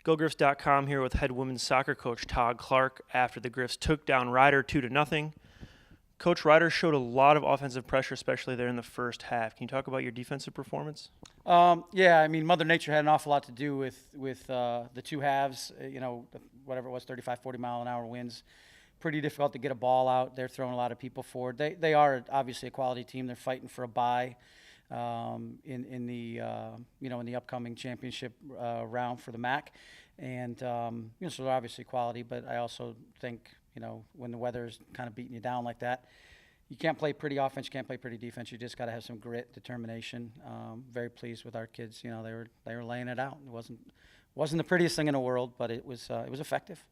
GoGriffs.com here with head women's soccer coach Todd Clark after the Griffs took down Ryder 2-0. Coach, Ryder showed a lot of offensive pressure, especially there in the first half. Can you talk about your defensive performance? Yeah, I mean, Mother Nature had an awful lot to do with the two halves. Whatever it was, 35, 40-mile-an-hour winds. Pretty difficult to get a ball out. They're throwing a lot of people forward. They are obviously a quality team. They're fighting for a bye in the upcoming championship round for the MAC, and so they're obviously quality. But I also think when the weather's kind of beating you down like that, you can't play pretty offense, you can't play pretty defense. You just got to have some grit, determination. Very pleased with our kids. They were laying it out. It wasn't the prettiest thing in the world, but it was effective.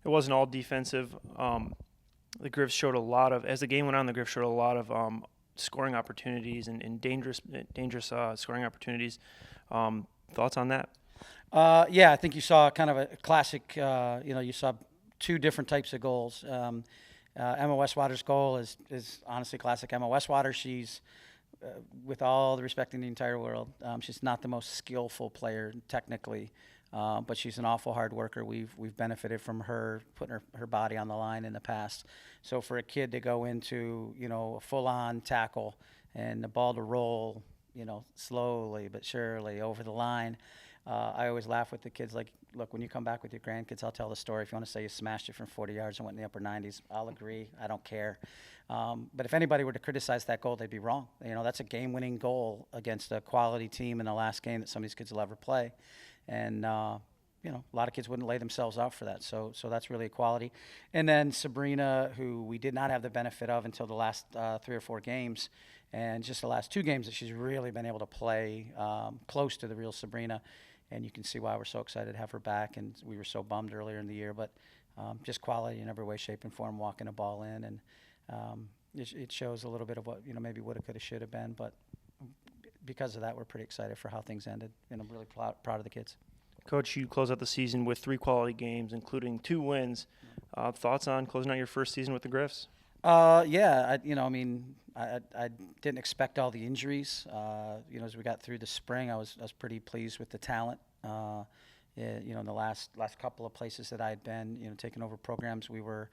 It wasn't all defensive. The Griffs showed a lot of, as the game went on, the Griffs showed a lot of scoring opportunities and dangerous scoring opportunities. Thoughts on that? Yeah, I think you saw kind of a classic. You saw two different types of goals. Emma Westwater's goal is honestly classic Emma Westwater. She's, with all the respect in the entire world, she's not the most skillful player technically, but she's an awful hard worker. We've benefited from her putting her body on the line in the past. So for a kid to go into a full-on tackle and the ball to roll, slowly but surely over the line. I always laugh with the kids, like, look, when you come back with your grandkids, I'll tell the story. If you want to say you smashed it from 40 yards and went in the upper 90s, I'll agree. I don't care. But if anybody were to criticize that goal, they'd be wrong. That's a game-winning goal against a quality team in the last game that some of these kids will ever play. And, a lot of kids wouldn't lay themselves out for that. So that's really a quality. And then Sabrina, who we did not have the benefit of until the last 3 or 4 games, and just the last 2 games that she's really been able to play close to the real Sabrina. And you can see why we're so excited to have her back. And we were so bummed earlier in the year, but just quality in every way, shape, and form, walking a ball in. And it shows a little bit of what, maybe woulda, coulda, shoulda been. But because of that, we're pretty excited for how things ended. And I'm really proud of the kids. Coach, you close out the season with 3 quality games, including 2 wins. Thoughts on closing out your first season with the Griffs? Yeah, I didn't expect all the injuries. As we got through the spring, I was pretty pleased with the talent. In the last couple of places that I had been, taking over programs, we were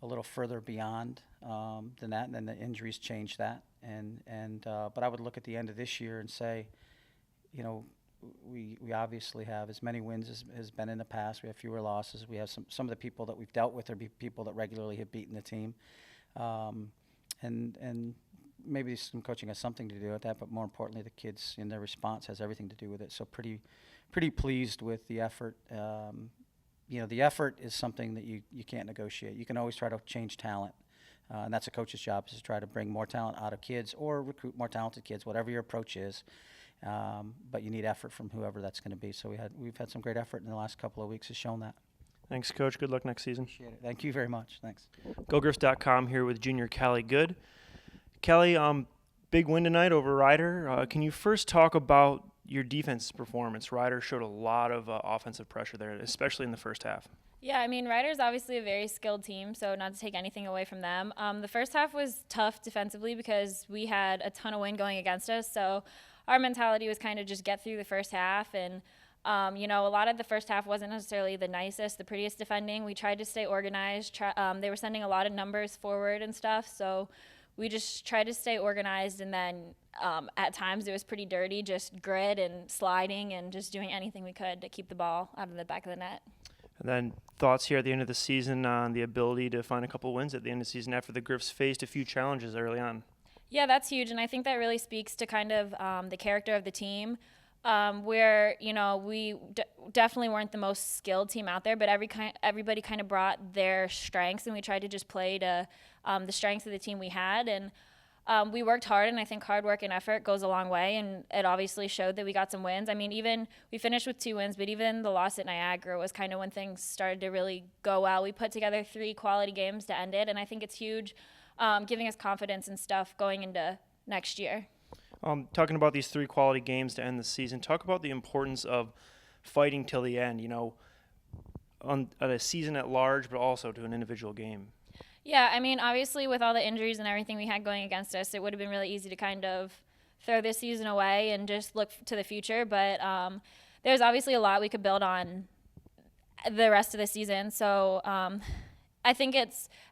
a little further beyond than that, and then the injuries changed that. But I would look at the end of this year and say, we obviously have as many wins as has been in the past. We have fewer losses. We have some of the people that we've dealt with are people that regularly have beaten the team. And maybe some coaching has something to do with that, but more importantly, the kids in their response has everything to do with it. So pretty pleased with the effort. The effort is something that you can't negotiate. You can always try to change talent, and that's a coach's job, is to try to bring more talent out of kids or recruit more talented kids, whatever your approach is. But you need effort from whoever that's going to be. So we've had some great effort in the last couple of weeks has shown that. Thanks, Coach. Good luck next season. Appreciate it. Thank you very much. Thanks. GoGriffs.com here with junior Callie Good. Callie, big win tonight over Ryder. Can you first talk about your defense performance? Ryder showed a lot of offensive pressure there, especially in the first half. Yeah, I mean, Ryder's obviously a very skilled team, so not to take anything away from them. The first half was tough defensively because we had a ton of wind going against us, so our mentality was kind of just get through the first half. And a lot of the first half wasn't necessarily the nicest, the prettiest defending. We tried to stay organized. They were sending a lot of numbers forward and stuff, so we just tried to stay organized. And then at times it was pretty dirty, just grit and sliding and just doing anything we could to keep the ball out of the back of the net. And then thoughts here at the end of the season on the ability to find a couple wins at the end of the season after the Griffs faced a few challenges early on. Yeah, that's huge, and I think that really speaks to kind of the character of the team. Where we definitely weren't the most skilled team out there, but everybody kind of brought their strengths, and we tried to just play to the strengths of the team we had. And we worked hard, and I think hard work and effort goes a long way, and it obviously showed that we got some wins. I mean, even we finished with 2 wins, but even the loss at Niagara was kind of when things started to really go well. We put together 3 quality games to end it, and I think it's huge, giving us confidence and stuff going into next year. Talking about these 3 quality games to end the season, talk about the importance of fighting till the end, on a season at large, but also to an individual game. Yeah, I mean, obviously with all the injuries and everything we had going against us, it would have been really easy to kind of throw this season away and just look to the future. But there's obviously a lot we could build on the rest of the season. So I think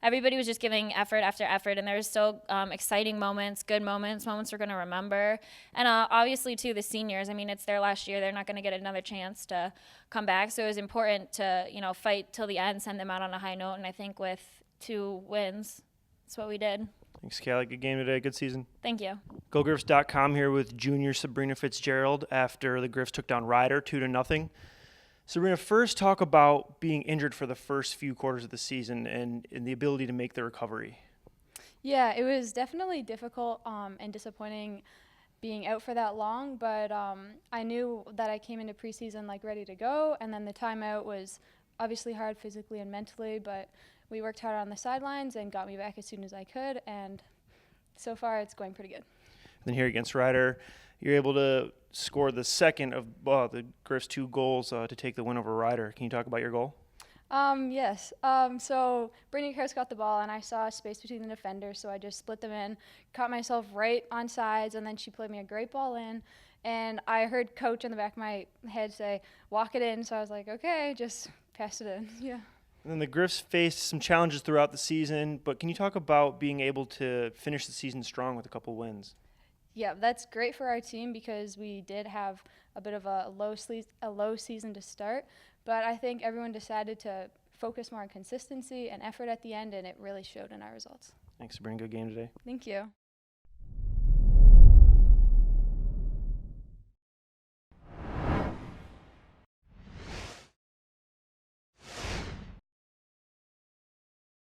everybody was just giving effort after effort, and there's still exciting moments, good moments we're going to remember. And obviously, too, the seniors, I mean, it's their last year. They're not going to get another chance to come back. So it was important to, fight till the end, send them out on a high note. And I think with 2 wins, that's what we did. Thanks, Callie. Good game today. Good season. Thank you. GoGriffs.com here with junior Sabrina Fitzgerald after the Griffs took down Ryder 2-0. Sabrina, first talk about being injured for the first few quarters of the season and the ability to make the recovery. Yeah, it was definitely difficult and disappointing being out for that long, but I knew that I came into preseason ready to go, and then the timeout was obviously hard physically and mentally, but we worked hard on the sidelines and got me back as soon as I could, and so far it's going pretty good. Then here against Ryder, you're able to score the second of the Griffs' 2 goals to take the win over Ryder. Can you talk about your goal? Yes. So Brittany Krause got the ball, and I saw a space between the defenders, so I just split them in, caught myself right on sides, and then she played me a great ball in. And I heard Coach in the back of my head say, "Walk it in." So I was like, okay, just pass it in. Yeah. And then the Griffs faced some challenges throughout the season, but can you talk about being able to finish the season strong with a couple wins? Yeah, that's great for our team because we did have a bit of a low season to start, but I think everyone decided to focus more on consistency and effort at the end, and it really showed in our results. Thanks, Sabrina. Good game today. Thank you.